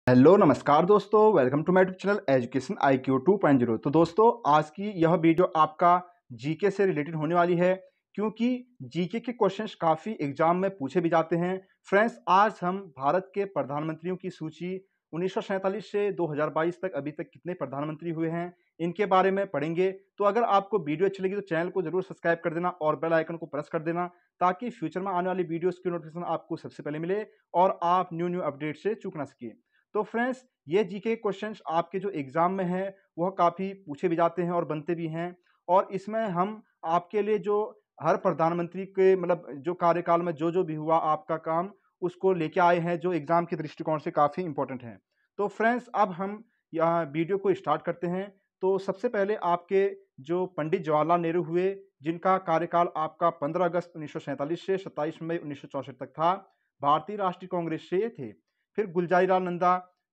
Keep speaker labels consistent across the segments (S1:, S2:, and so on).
S1: Hello नमस्कार दोस्तों, welcome to my YouTube channel education IQ 2.0। तो दोस्तों, आज की यह वीडियो आपका जीके से रिलेटेड होने वाली है, क्योंकि जीके के क्वेश्चंस काफ़ी एग्जाम में पूछे भी जाते हैं। फ्रेंड्स, आज हम भारत के प्रधानमंत्रियों की सूची 1947 से 2022 तक अभी तक कितने प्रधानमंत्री हुए हैं, इनके बारे में पढ़ेंगे। तो अगर आपको वीडियो अच्छी लगी तो चैनल को जरूर सब्सक्राइब कर देना और बेल आइकन को प्रेस कर देना, ताकि फ्यूचर में आने वाली वीडियोस की नोटिफिकेशन आपको सबसे पहले मिले और आप न्यू अपडेट से चूक ना सके। तो फ्रेंड्स, ये जीके क्वेश्चंस आपके जो एग्जाम में हैं वह काफ़ी पूछे भी जाते हैं और बनते भी हैं। और इसमें हम आपके लिए जो हर प्रधानमंत्री के जो कार्यकाल में जो भी हुआ आपका काम, उसको लेके आए हैं, जो एग्जाम के दृष्टिकोण से काफ़ी इंपॉर्टेंट है। तो फ्रेंड्स, अब हम यहाँ वीडियो को स्टार्ट करते हैं। तो सबसे पहले आपके जो पंडित जवाहरलाल नेहरू हुए, जिनका कार्यकाल आपका 15 अगस्त 1947 से 27 मई 1964 तक था, भारतीय राष्ट्रीय कांग्रेस से ये थे। फिर गुलजारीलाल नंदा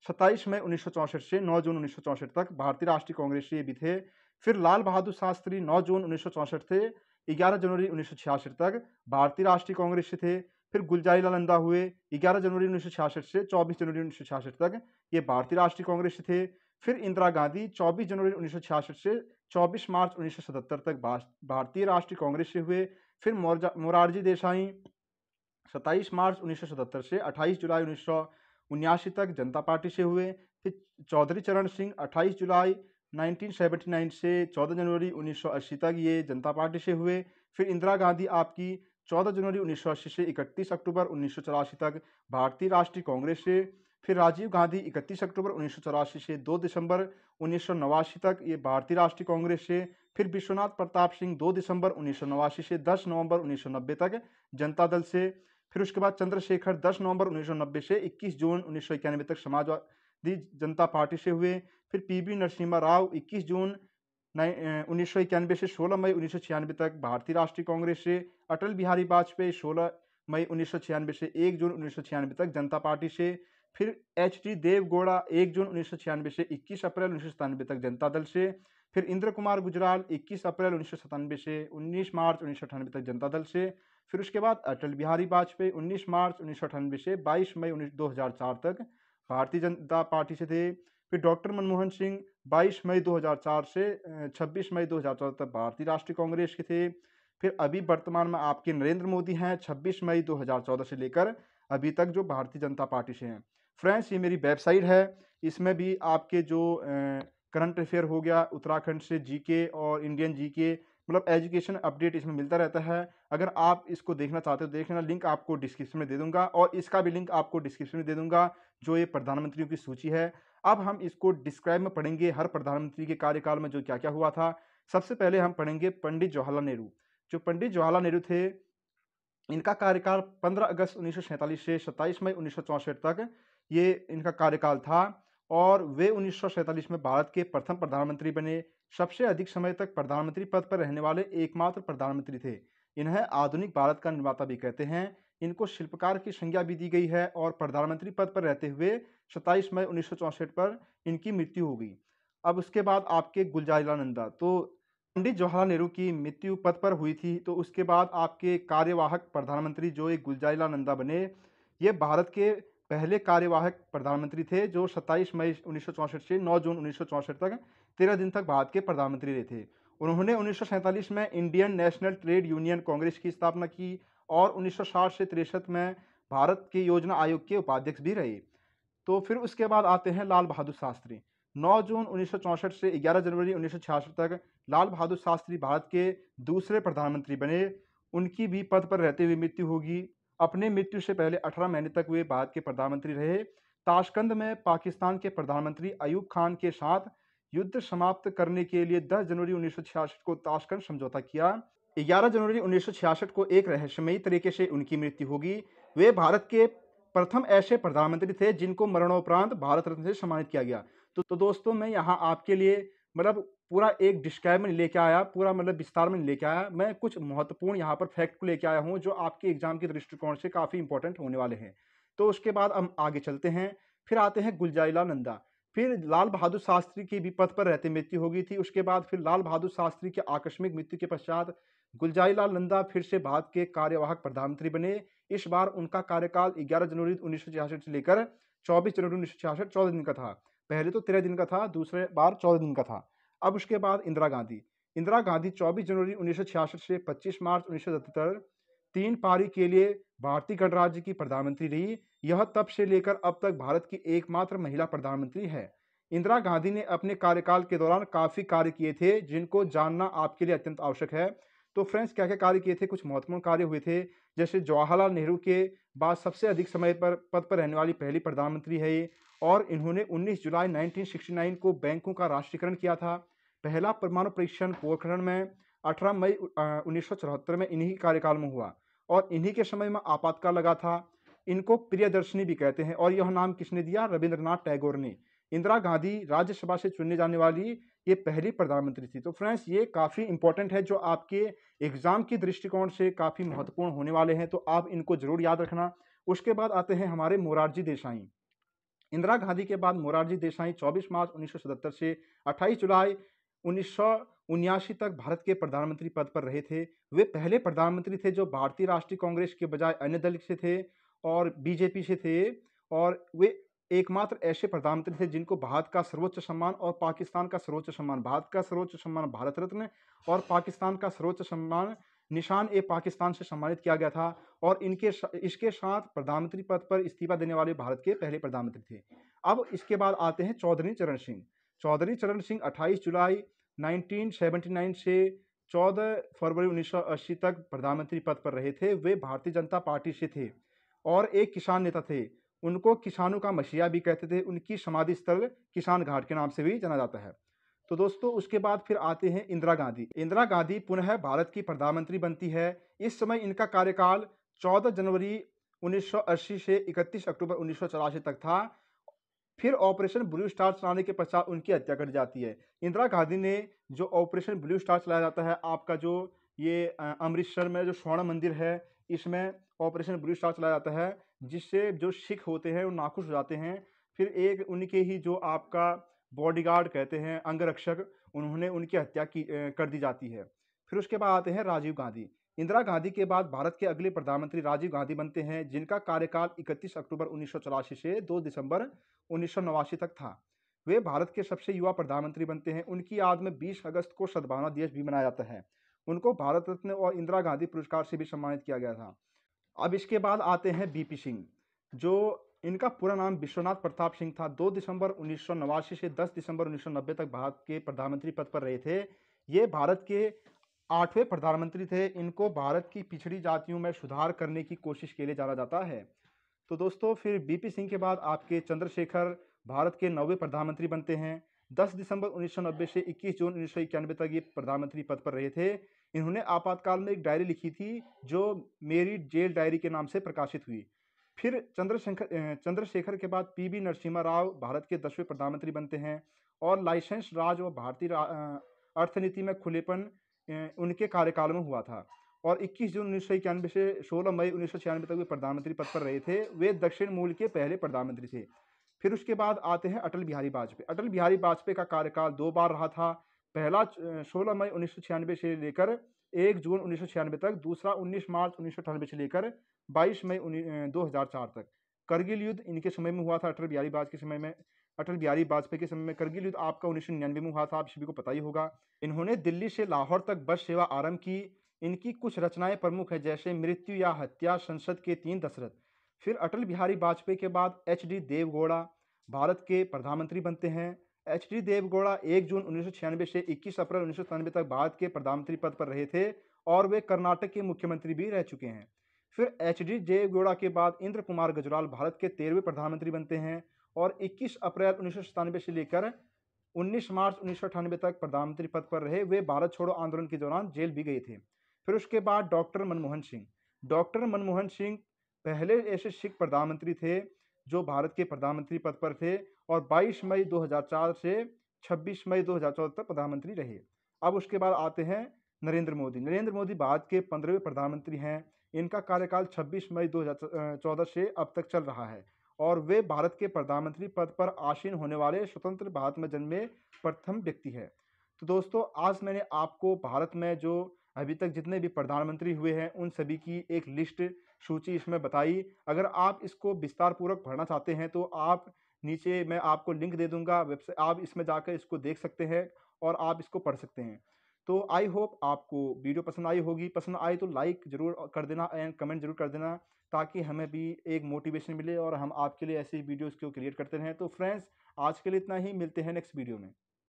S1: 27 मई 1964 से 9 जून 1964 तक भारतीय राष्ट्रीय कांग्रेस से भी थे। फिर लाल बहादुर शास्त्री 9 जून 1964 से 11 जनवरी 1966 तक भारतीय राष्ट्रीय कांग्रेस से थे। फिर गुलजारीलाल नंदा हुए 11 जनवरी 1966 से 24 जनवरी 1966 तक, ये भारतीय राष्ट्रीय कांग्रेस से थे। फिर इंदिरा गांधी 24 जनवरी 1966 से 24 मार्च 1977 तक भारतीय राष्ट्रीय कांग्रेस से हुए। फिर मोरारजी देसाई 27 मार्च 1977 से 28 जुलाई 1979 तक जनता पार्टी से हुए। फिर चौधरी चरण सिंह 28 जुलाई 1979 से 14 जनवरी 1980 तक ये जनता पार्टी से हुए। फिर इंदिरा गांधी आपकी 14 जनवरी 1980 से 31 अक्टूबर 1984 तक भारतीय राष्ट्रीय कांग्रेस से। फिर राजीव गांधी 31 अक्टूबर 1984 से 2 दिसंबर 1989 तक ये भारतीय राष्ट्रीय कांग्रेस से। फिर विश्वनाथ प्रताप सिंह 2 दिसंबर 1989 से 10 नवंबर 1990 तक जनता दल से। फिर उसके बाद चंद्रशेखर 10 नवंबर 1990 से 21 जून 1991 तक समाजवादी जनता पार्टी से हुए। फिर PV नरसिम्हा राव 21 जून 1991 से 16 मई 1996 तक भारतीय राष्ट्रीय कांग्रेस से। अटल बिहारी वाजपेयी 16 मई 1996 से 1 जून 1996 तक जनता पार्टी से। फिर HD देवगौड़ा 1 जून 1996 से 21 अप्रैल 1997 तक जनता दल से। फिर इंद्र कुमार गुजराल 21 अप्रैल 1997 से 19 मार्च 1998 तक जनता दल से। फिर उसके बाद अटल बिहारी वाजपेयी 19 मार्च 1998 से 22 मई 2004 तक भारतीय जनता पार्टी से थे। फिर डॉक्टर मनमोहन सिंह 22 मई 2004 से 26 मई 2014 तक भारतीय राष्ट्रीय कांग्रेस के थे। फिर अभी वर्तमान में आपके नरेंद्र मोदी हैं 26 मई 2014 से लेकर अभी तक जो भारतीय जनता पार्टी से हैं। फ्रेंड्स, ये मेरी वेबसाइट है, इसमें भी आपके जो करंट अफेयर हो गया, उत्तराखंड से जीके और इंडियन जीके, एजुकेशन अपडेट इसमें मिलता रहता है। अगर आप इसको देखना चाहते हो देख लेना, लिंक आपको डिस्क्रिप्शन में दे दूंगा और इसका भी लिंक आपको डिस्क्रिप्शन में दे दूंगा, जो ये प्रधानमंत्रियों की सूची है। अब हम इसको डिस्क्राइब में पढ़ेंगे, हर प्रधानमंत्री के कार्यकाल में जो क्या क्या हुआ था। सबसे पहले हम पढ़ेंगे पंडित जवाहरलाल नेहरू। जो पंडित जवाहरलाल नेहरू थे, इनका कार्यकाल 15 अगस्त 1947 से 27 मई 1964 तक ये इनका कार्यकाल था। और वे 1947 में भारत के प्रथम प्रधानमंत्री बने। सबसे अधिक समय तक प्रधानमंत्री पद पर रहने वाले एकमात्र प्रधानमंत्री थे। इन्हें आधुनिक भारत का निर्माता भी कहते हैं। इनको शिल्पकार की संज्ञा भी दी गई है और प्रधानमंत्री पद पर रहते हुए 27 मई 1964 पर इनकी मृत्यु हो गई। अब उसके बाद आपके गुलजारीलाल नंदा, तो पंडित जवाहरलाल नेहरू की मृत्यु पद पर हुई थी, तो उसके बाद आपके कार्यवाहक प्रधानमंत्री जो एक गुलजारीलाल नंदा बने, ये भारत के पहले कार्यवाहक प्रधानमंत्री थे, जो 27 मई 1964 से 9 जून 1964 तक 13 दिन तक भारत के प्रधानमंत्री रहे थे। उन्होंने 1947 में Indian national trade union Congress की स्थापना की और 1960 से 63 में भारत के योजना आयोग के उपाध्यक्ष भी रहे। तो फिर उसके बाद आते हैं लाल बहादुर शास्त्री। 9 जून 1964 से 11 जनवरी 1966 तक लाल बहादुर शास्त्री भारत के दूसरे प्रधानमंत्री बने। उनकी भी पद पर रहते हुए मृत्यु होगी। अपने मृत्यु से पहले 18 महीने तक वे भारत के प्रधानमंत्री रहे। ताशकंद में पाकिस्तान के प्रधानमंत्री अयूब खान के साथ युद्ध समाप्त करने के लिए 10 जनवरी 1966 को ताशकंद समझौता किया। 11 जनवरी 1966 को एक रहस्यमयी तरीके से उनकी मृत्यु होगी। वे भारत के प्रथम ऐसे प्रधानमंत्री थे जिनको मरणोपरांत भारत रत्न से सम्मानित किया गया। तो दोस्तों, मैं यहाँ आपके लिए पूरा एक डिस्क्राइब में लेके आया, पूरा विस्तार में लेके आया। मैं कुछ महत्वपूर्ण यहाँ पर फैक्ट को लेके आया हूँ, जो आपके एग्जाम के दृष्टिकोण से काफ़ी इंपॉर्टेंट होने वाले हैं। तो उसके बाद हम आगे चलते हैं। फिर आते हैं गुलजारीलाल नंदा। फिर लाल बहादुर शास्त्री की भी पद पर रहते मृत्यु हो गई थी। उसके बाद फिर लाल बहादुर शास्त्री की आकस्मिक मृत्यु के पश्चात गुलजारीलाल नंदा फिर से भारत के कार्यवाहक प्रधानमंत्री बने। इस बार उनका कार्यकाल 11 जनवरी 1966 से लेकर 24 जनवरी 1966 14 दिन का था। पहले तो 13 दिन का था, दूसरे बार 14 दिन का था। अब उसके बाद इंदिरा गांधी। इंदिरा गांधी 24 जनवरी 1966 से 25 मार्च 1977 3 पारी के लिए भारतीय गणराज्य की प्रधानमंत्री रही। यह तब से लेकर अब तक भारत की एकमात्र महिला प्रधानमंत्री है। इंदिरा गांधी ने अपने कार्यकाल के दौरान काफ़ी कार्य किए थे, जिनको जानना आपके लिए अत्यंत आवश्यक है। तो फ्रेंड्स, क्या-क्या कार्य किए थे? कुछ महत्वपूर्ण कार्य हुए थे, जैसे जवाहरलाल नेहरू के बाद सबसे अधिक समय पर पद पर रहने वाली पहली प्रधानमंत्री है ये, और इन्होंने 19 जुलाई 1969 को बैंकों का राष्ट्रीयकरण किया था। पहला परमाणु परीक्षण पोखरण में 18 मई 1974 में इन्हीं कार्यकाल में हुआ, और इन्हीं के समय में आपातकाल लगा था। इनको प्रियदर्शिनी भी कहते हैं, और यह नाम किसने दिया? रविंद्रनाथ टैगोर ने। इंदिरा गांधी राज्यसभा से चुनने जाने वाली ये पहली प्रधानमंत्री थी। तो फ्रेंड्स, ये काफ़ी इंपॉर्टेंट है, जो आपके एग्जाम की दृष्टिकोण से काफ़ी महत्वपूर्ण होने वाले हैं, तो आप इनको जरूर याद रखना। उसके बाद आते हैं हमारे मोरारजी देसाई। इंदिरा गांधी के बाद मोरारजी देसाई 24 मार्च 1977 से 28 जुलाई 1979 तक भारत के प्रधानमंत्री पद पर रहे थे। वे पहले प्रधानमंत्री थे जो भारतीय राष्ट्रीय कांग्रेस के बजाय अन्य दल से थे और बीजेपी से थे, और वे एकमात्र ऐसे प्रधानमंत्री थे जिनको भारत का सर्वोच्च सम्मान और पाकिस्तान का सर्वोच्च सम्मान, भारत का सर्वोच्च सम्मान भारत रत्न और पाकिस्तान का सर्वोच्च सम्मान निशान ए पाकिस्तान से सम्मानित किया गया था, और इसके साथ प्रधानमंत्री पद पर इस्तीफा देने वाले भारत के पहले प्रधानमंत्री थे। अब इसके बाद आते हैं चौधरी चरण सिंह। चौधरी चरण सिंह 28 जुलाई 1979 से 14 फरवरी 1980 तक प्रधानमंत्री पद पर रहे थे। वे भारतीय जनता पार्टी से थे और एक किसान नेता थे। उनको किसानों का मसीहा भी कहते थे। उनकी समाधि स्थल किसान घाट के नाम से भी जाना जाता है। तो दोस्तों, उसके बाद फिर आते हैं इंदिरा गांधी। इंदिरा गांधी पुनः भारत की प्रधानमंत्री बनती है। इस समय इनका कार्यकाल 14 जनवरी 1980 से 31 अक्टूबर 1984 तक था। फिर ऑपरेशन ब्लू स्टार चलाने के पश्चात उनकी हत्या कर दी जाती है। इंदिरा गांधी ने जो ऑपरेशन ब्लू स्टार चलाया जाता है, आपका जो ये अमृतसर में जो स्वर्ण मंदिर है, इसमें ऑपरेशन ब्लू स्टार चलाया जाता है, जिससे जो सिख होते हैं वो नाखुश हो जाते हैं। फिर एक उनके ही जो आपका बॉडीगार्ड कहते हैं, अंगरक्षक, उन्होंने उनकी हत्या कर दी जाती है। फिर उसके बाद आते हैं राजीव गांधी। इंदिरा गांधी के बाद भारत के अगले प्रधानमंत्री राजीव गांधी बनते हैं, जिनका कार्यकाल 31 अक्टूबर 1984 से 2 दिसंबर 1989 तक था। वे भारत के सबसे युवा प्रधानमंत्री बनते हैं। उनकी याद में 20 अगस्त को सद्भावना दिवस भी मनाया जाता है। उनको भारत रत्न और इंदिरा गांधी पुरस्कार से भी सम्मानित किया गया था। अब इसके बाद आते हैं बीपी सिंह, जो इनका पूरा नाम विश्वनाथ प्रताप सिंह था। 2 दिसंबर 1989 से 10 दिसंबर 1990 तक भारत के प्रधानमंत्री पद पर रहे थे। ये भारत के 8वें प्रधानमंत्री थे। इनको भारत की पिछड़ी जातियों में सुधार करने की कोशिश के लिए जाना जाता है। तो दोस्तों, फिर बीपी सिंह के बाद आपके चंद्रशेखर भारत के 9वें प्रधानमंत्री बनते हैं। 10 दिसंबर 1990 से 21 जून 1991 तक ये प्रधानमंत्री पद पर रहे थे। इन्होंने आपातकाल में एक डायरी लिखी थी, जो मेरी जेल डायरी के नाम से प्रकाशित हुई। फिर चंद्रशेखर के बाद पीवी नरसिम्हा राव भारत के 10वें प्रधानमंत्री बनते हैं, और लाइसेंस राज और भारतीय अर्थनीति में खुलेपन उनके कार्यकाल में हुआ था। और 21 जून 1991 से 16 मई 1996 तक वे प्रधानमंत्री पद पर रहे थे। वे दक्षिण मूल के पहले प्रधानमंत्री थे। फिर उसके बाद आते हैं अटल बिहारी वाजपेयी। अटल बिहारी वाजपेयी का कार्यकाल 2 बार रहा था। पहला 16 मई 1996 से लेकर 1 जून 1996 तक, दूसरा 19 मार्च 1998 से लेकर 22 मई 2004 तक। करगिल युद्ध इनके समय में हुआ था। अटल बिहारी वाजपेयी के समय में करगिल युद्ध आपका 1999 में हुआ था, आप सभी को पता ही होगा। इन्होंने दिल्ली से लाहौर तक बस सेवा आरंभ की। इनकी कुछ रचनाएं प्रमुख है, जैसे मृत्यु या हत्या, संसद के 3 दशरथ। फिर अटल बिहारी वाजपेयी के बाद एच.डी. देवगौड़ा भारत के प्रधानमंत्री बनते हैं। एच.डी. देवगौड़ा 1 जून 1996 से 21 अप्रैल 1997 तक भारत के प्रधानमंत्री पद पर रहे थे, और वे कर्नाटक के मुख्यमंत्री भी रह चुके हैं। फिर एच.डी. देवगौड़ा के बाद इंद्र कुमार गुजराल भारत के 13वें प्रधानमंत्री बनते हैं, और 21 अप्रैल 1997 से लेकर 19 मार्च 1998 तक प्रधानमंत्री पद पर रहे। वे भारत छोड़ो आंदोलन के दौरान जेल भी गए थे। फिर उसके बाद डॉक्टर मनमोहन सिंह। डॉक्टर मनमोहन सिंह पहले ऐसे सिख प्रधानमंत्री थे जो भारत के प्रधानमंत्री पद पर थे, और 22 मई 2004 से 26 मई 2014 तक प्रधानमंत्री रहे। अब उसके बाद आते हैं नरेंद्र मोदी। नरेंद्र मोदी भारत के 15वें प्रधानमंत्री हैं। इनका कार्यकाल 26 मई 2014 से अब तक चल रहा है, और वे भारत के प्रधानमंत्री पद पर आसीन होने वाले स्वतंत्र भारत में जन्मे प्रथम व्यक्ति है। तो दोस्तों, आज मैंने आपको भारत में जो अभी तक जितने भी प्रधानमंत्री हुए हैं, उन सभी की एक लिस्ट सूची इसमें बताई। अगर आप इसको विस्तार पूर्वक पढ़ना चाहते हैं तो आप नीचे मैं आपको लिंक दे दूँगा वेबसाइट, आप इसमें जाकर इसको देख सकते हैं और आप इसको पढ़ सकते हैं। तो आई होप आपको वीडियो पसंद आई होगी। पसंद आई तो लाइक ज़रूर कर देना एंड कमेंट ज़रूर कर देना, ताकि हमें भी एक मोटिवेशन मिले और हम आपके लिए ऐसी वीडियोज़ को क्रिएट करते रहें। तो फ्रेंड्स, आज के लिए इतना ही, मिलते हैं नेक्स्ट वीडियो में।